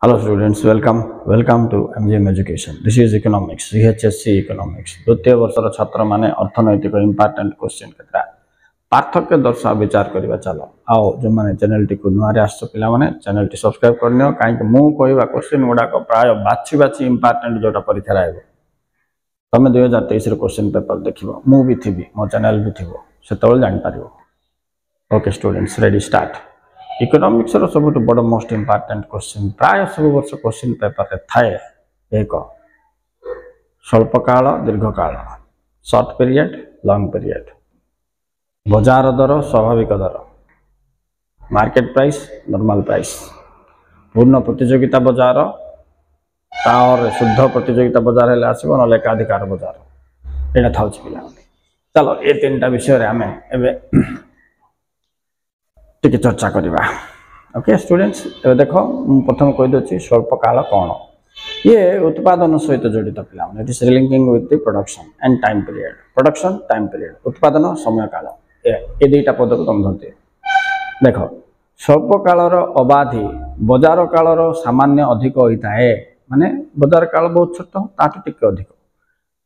Hello students, welcome to MGM Education. This is economics, CHSC economics. द्वितीय वर्षर छात्र माने अर्थनैतिक important question केतरा पार्थक्य दर्शा विचार करबा चलो आओ जो माने चैनल टी को नुआरे आसो पिला माने चैनल टी सब्सक्राइब करनियो काई कि मु कहबा क्वेश्चन गुडा को प्राय बाछि बाछि इंपोर्टेंट जोटा परीक्षा आइबो तमे 2023 रो क्वेश्चन पेपर देखिबो मु भी थिबी मो चैनल भी थिबो सेतोल जानि पारिबो. Okay students ready start. Economics रो सबुठ बड़ मोस्ट इंपोर्टेंट क्वेश्चन प्राय सब वर्ष क्वेश्चन पेपर रे थाए एक स्वल्पकाल दीर्घकाल शॉर्ट पीरियड लॉन्ग पीरियड बाजार दर स्वाभाविक दर मार्केट प्राइस नॉर्मल प्राइस पूर्ण प्रतियोगिता बाजार और शुद्ध प्रतियोगिता बाजार हेले आसीबो न एकाधिकार बाजार एटा थाउच पिला. चलो ए तीनटा विषय रे हमें एबे टिके चर्चा करवा. ओके स्टूडेंट्स देखो प्रथम कहि दछि स्वल्पकाल कोन ये उत्पादन सहित जड़ित पिला it is linking with the production and time period production time period उत्पादन समय काल ए दुईटा पद को तुम धरते देखो स्वल्पकाल अबाधि बाजार काल सामान्य अधिक होता है माने बाजार काल बहुत छोट ताटू टिके अधिक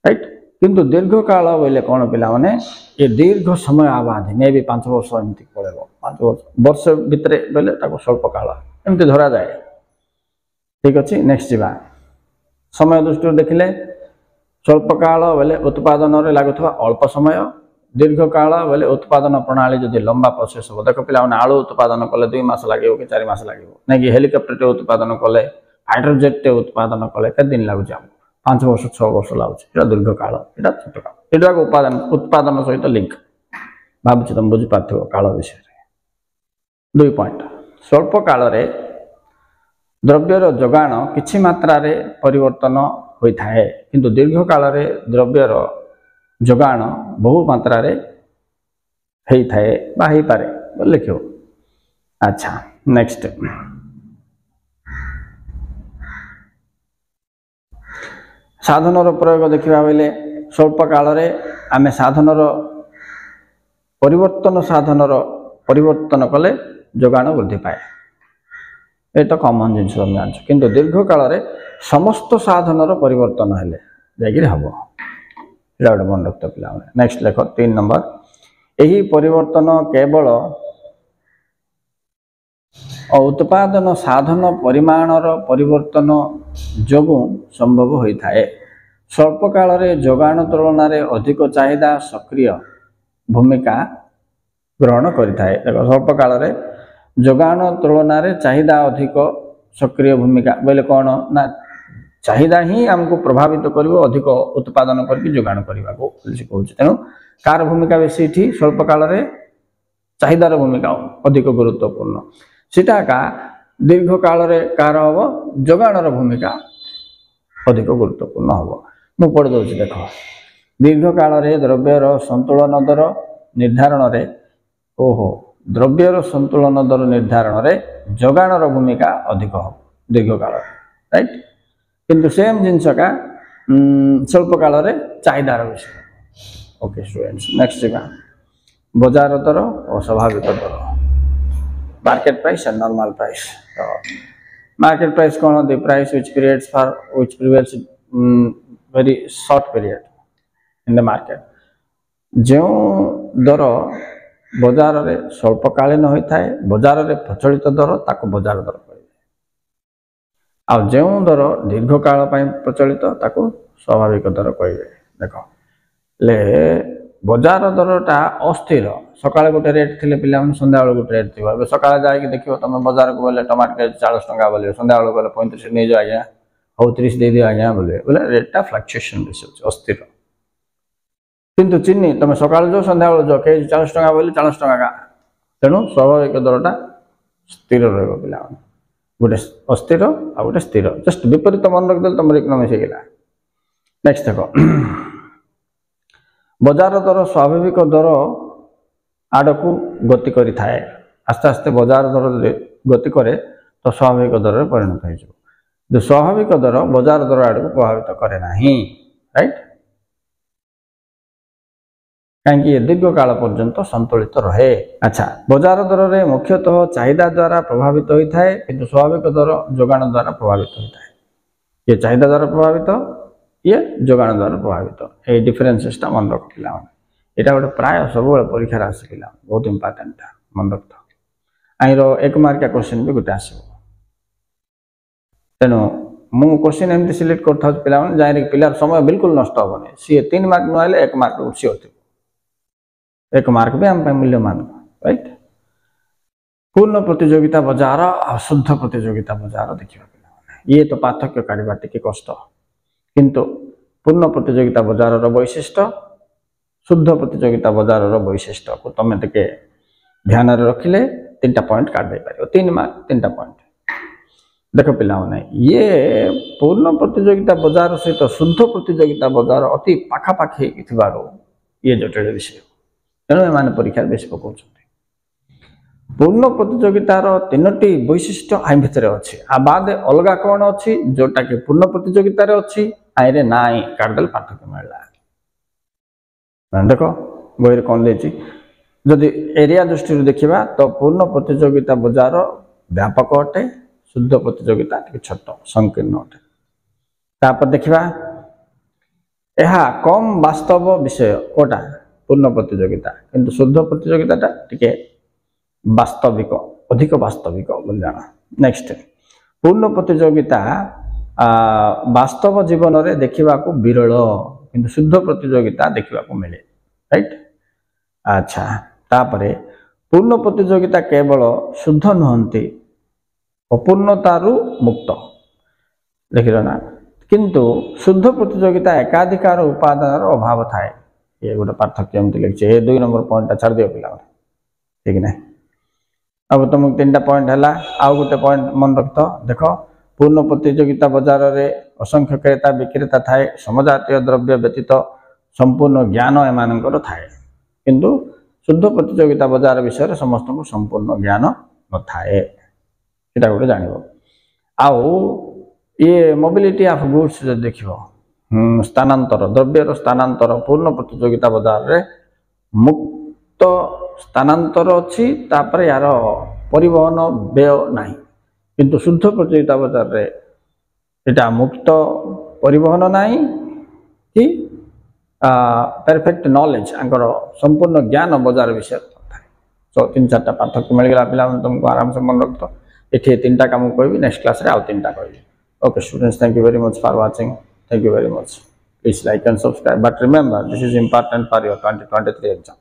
राइट किंतु दीर्घ काल बोले कौन पिला माने ये दीर्घ समय अवधि मे भी 5 वर्ष एमती पड़ेगा 5 वर्ष भितर बोले स्वल्प काल एमती धरा जाए. ठीक अच्छे नेक्स्ट जीवा समय दृष्टि देखिले स्वल्प काल बोले उत्पादन लगुवा अल्प समय दीर्घ काल बोले उत्पादन प्रणाली जदि लंबा प्रोसेस हो देख पिला आलू उत्पादन कले 2 मास लगे कि 4 मास लगे ना कि हेलिकप्टर टे उत्पादन कले फाइटर जेट टे उत्पादन कले के दिन लगुच 5 वर्ष 6 वर्ष लगुच दीर्घ काल यहाँ छोट काल यहाँ उत्पादन सहित लिंक भावुँ तुम बुझीपार काल विषय 2 पॉइंट स्वल्प काल द्रव्यर जोगाण किछि मात्रा रे परिवर्तन होता है किंतु दीर्घ काल द्रव्यर जोगाण बहु मात्रा रे होता है बा हो पारे लिखो. अच्छा नेक्स्ट साधन प्रयोग देखा बेले स्वल्प काल आम साधन परिवर्तन कले जोगाण वृद्धि पाए ये तो कॉमन जिन जान किंतु दीर्घ काल समस्त साधन परिवर्तन हेले जाकि हम गोटे मन रखते पिला. नेक्स्ट लेख 3 नंबर यही परिवर्तन केवल उत्पादन साधन परिमाणर परिवर्तन जोगु संभव होता है. स्वल्प काल जोगाण तुलन अधिक चाहिदा सक्रिय भूमिका ग्रहण करिथाए. स्वल्प काल जोगाण तुलन चाहिदा अधिक सक्रिय भूमिका बोले कौन ना चाहिदा ही आमको प्रभावित करिवो अधिक उत्पादन करके जोगाण करने को कहूँ. तेणु कार भूमिका बेसी थी स्वल्प काल चाहिदार भूमिका अधिक गुरुत्वपूर्ण सीटा का दीर्घ काल कार हम जोगाणर भूमिका अधिक गुरुत्वपूर्ण हम. मु पढ़ दूसरी देख दीर्घ काल द्रव्यर संतुलन दर निर्धारण ओहो द्रव्यर संतुलन दर निर्धारण जोगाणर भूमिका अधिक हो दीर्घ काल राइट किंतु सेम जिनस का स्वल्प काल चाहिदार विषय. ओके स्टूडेंट्स नेक्स्ट बाजार दर और स्वाभाविक दर market price and normal price. Market price कौन the price which periods for which previous very short period in the market जो दर बाजार रे स्वल्पकालीन होता है बाजार रे प्रचलित दर ताको बाजार दर कहबे आ जो दर दीर्घ काल प्रचलित ताको स्वाभाविक दर कहबे. देखो ले बाजार दरटा अस्थिर सकाଳେ गोटे रेट थिले पिला संध्या बेला गोटे रेट थिबा सकाଳେ जाई देखियो तुम बाजार को बोले टमाटर 40 टका बोले संध्या बेला बोले 35 नहीं जाओ आज्ञा हो 30 दे दियो आज्ञा बोले रेटटा फ्लक्चुएशन बेसी अस्थिर किंतु चीनी तुम सकाळ जो संध्या बेला जो के 40 टका बोले 40 टका का तेणु स्वाभाविक दरटा स्थिर रहबो पिला गोटे अस्थिर आ गोटे स्थिर जस्ट विपरीत मन रख देल तुम इकोनॉमिक्स हे गेला. नेक्स्ट देखो बाजार दर स्वाभाविक दर आड़ को गति करि थाए आस्ते आस्ते बाजार दर गति करे तो स्वाभाविक दर परिणत हो जो स्वाभाविक दर बाजार दर आड़ को प्रभावित करे नहीं राइट. कहीं दीर्घ काल पर्यंत संतुलित रहे। अच्छा, बजार दर में मुख्यतः चाहिदा द्वारा प्रभावित होता है किंतु स्वाभाविक दर जोगाण द्वारा प्रभावित होता है। ये चाहिदा द्वारा प्रभावित, ये जोगाण द्वारा प्रभावित। ये डिफरेन्सेसटा मन रख पिला यहाँ गोटे प्राय सब परीक्षा आस पिला बहुत इंपोर्टेंट मन रख। आईर 1 मार्किया क्वेश्चन भी गोटे आस तेणु मु क्वेश्चन एमती सिलेक्ट करता पिला जाए पिलार समय बिल्कुल नष्ट हेनी। सी 3 मार्क नुआले 1 मार्क सियोर थी 1 मार्क भी आम मूल्यमान राइट। पूर्ण प्रतियोगिता बजार शुद्ध प्रतियोगिता बजार देखा ये तो पार्थक्य काढ़ा टी कष्ट किंतु पूर्ण प्रतियोगिता बजार वैशिष्ट्य शुद्ध प्रतियोगिता बजार वैशिष्ट्य को तुम टे ध्यान रखिले 3टा पॉइंट काट दे पार 3 मार्क 3टा पॉइंट। देख पिला ये पूर्ण प्रतियोगिता बजार सहित शुद्ध प्रतियोगिता बजार अति पाखापाखि ये जटिल विषय तेणु एम परीक्षा बेस पकाउं। पूर्ण प्रतियोगितार 3टी वैशिष्ट्य आई भितर अच्छी आ बाद अलग कौन अच्छी जोटा कि पूर्ण प्रतियोगिता अच्छी आईरे ना काटदेल पार्थक्य मिलला। देख बही कौन देती जदि एरिया दृष्टि देखा तो पूर्ण प्रतियोगिता बजार व्यापक अटे शुद्ध प्रतियोगिता छोट संकीर्ण अटे। तापर देखा यह कम वास्तव विषय कोटा पूर्ण प्रतियोगिता किंतु शुद्ध प्रतियोगिता टिके वास्तविक अधिक वास्तविक बोल जाना। नेक्स्ट पूर्ण प्रतियोगिता वास्तव जीवन में देखा विरल किंतु शुद्ध प्रतियोगिता देखा मिले राइट। अच्छा तापरे पूर्ण प्रतियोगिता केवल शुद्ध नुहंती अपूर्णतारू मुक्त देख ना किंतु शुद्ध प्रतियोगिता एकाधिकार उपादान अभाव थाए। ये गोटे पार्थक्य एमती लिखी ये 2 नंबर पॉइंट छाड़ दियो पिला ठीक ना। अब तुमको 3टा पॉइंट है आउ गोटे पॉइंट मन रख देख पूर्ण प्रतियोगिता बजार में असंख्य क्रेता विक्रेता थाए समजातीय द्रव्य व्यतीत संपूर्ण ज्ञान एमानकर थाए किंतु शुद्ध प्रतियोगिता बजार विषय समस्त को संपूर्ण ज्ञान न थाए ये गोटे जान। आउ ये मोबिलिटी ऑफ गुड्स जो देख स्थानांतर द्रव्यर स्थानांतर पूर्ण प्रतियोगिता बजार में मुक्त स्थानांतर अच्छी तापर यार परिवहन व्यय नहीं किंतु शुद्ध प्रतियोगिता बजार रे एटा मुक्त परिवहन नहीं कि परफेक्ट नॉलेज आंकर संपूर्ण ज्ञान बजार विषय तो 3-4टा पार्थक्य मिलगला पिला तुमको आराम से मन रख। ये 3टा काम कहबी नेक्स्ट क्लास रे आउ 3टा कहबी। Okay students thank you very much for watching thank you very much please like and subscribe but remember this is important for your 2023 exam।